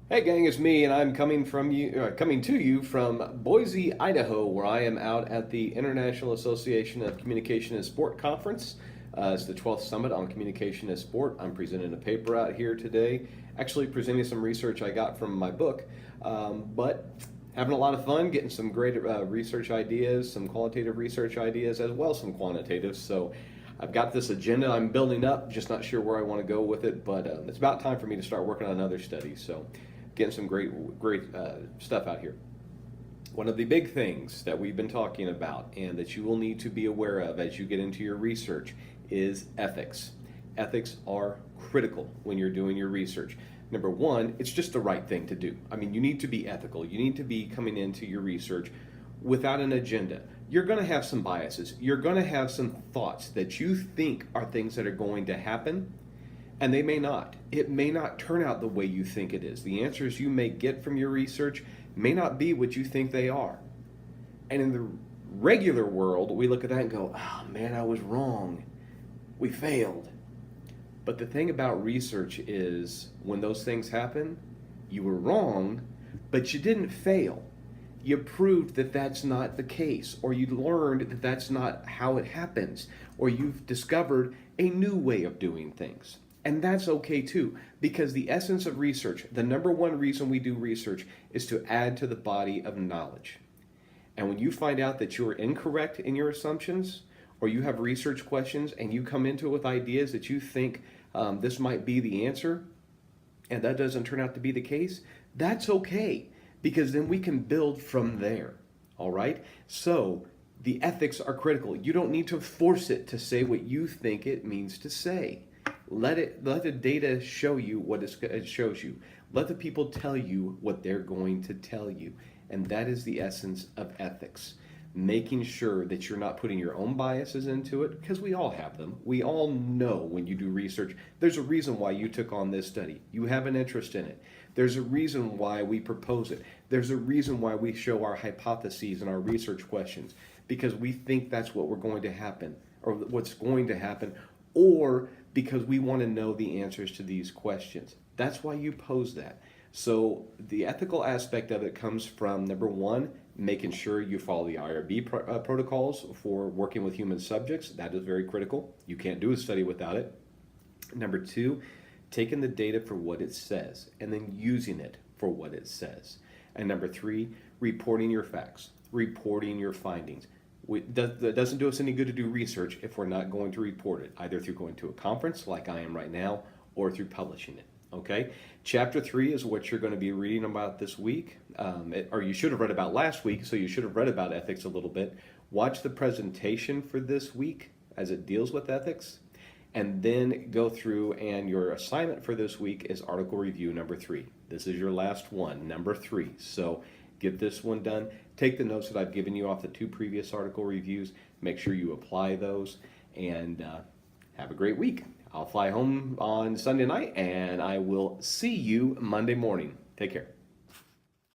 Hey gang, it's me, and I'm coming to you from Boise, Idaho, where I am out at the International Association of Communication and Sport Conference. It's the 12th Summit on Communication and Sport. I'm presenting a paper out here today, actually presenting some research I got from my book, but having a lot of fun, getting some great research ideas, some qualitative research ideas, as well as some quantitative. So I've got this agenda I'm building up, just not sure where I want to go with it, but it's about time for me to start working on another study. So getting some great stuff out here. One of the big things that we've been talking about and that you will need to be aware of as you get into your research is ethics. Ethics are critical when you're doing your research. Number one, it's just the right thing to do. I mean, you need to be ethical. You need to be coming into your research without an agenda. You're going to have some biases. You're going to have some thoughts that you think are things that are going to happen, and they may not. It may not turn out the way you think it is. The answers you may get from your research may not be what you think they are. And in the regular world, we look at that and go, oh man, I was wrong. We failed. But the thing about research is when those things happen, you were wrong, but you didn't fail. You proved that that's not the case, or you learned that that's not how it happens, or you've discovered a new way of doing things. And that's okay too, because the essence of research, the number one reason we do research is to add to the body of knowledge. And when you find out that you're incorrect in your assumptions, or you have research questions and you come into it with ideas that you think this might be the answer, and that doesn't turn out to be the case, that's okay, because then we can build from there. All right? So the ethics are critical. You don't need to force it to say what you think it means to say. Let the data show you what it shows you. Let the people tell you what they're going to tell you. And that is the essence of ethics. Making sure that you're not putting your own biases into it, because we all have them. We all know when you do research, there's a reason why you took on this study. You have an interest in it. There's a reason why we propose it. There's a reason why we show our hypotheses and our research questions, because we think that's what we're going to happen, or what's going to happen, or because we want to know the answers to these questions. That's why you pose that. So the ethical aspect of it comes from, number one, making sure you follow the IRB protocols for working with human subjects. That is very critical. You can't do a study without it. Number two, taking the data for what it says and then using it for what it says. And number three, reporting your facts, reporting your findings. That doesn't do us any good to do research if we're not going to report it, either through going to a conference like I am right now or through publishing it. Okay? Chapter 3 is what you're going to be reading about this week, or you should have read about last week, so you should have read about ethics a little bit. Watch the presentation for this week as it deals with ethics, and then go through, and your assignment for this week is article review number 3. This is your last one, number 3. So get this one done. Take the notes that I've given you off the 2 previous article reviews. Make sure you apply those, and have a great week. I'll fly home on Sunday night, and I will see you Monday morning. Take care.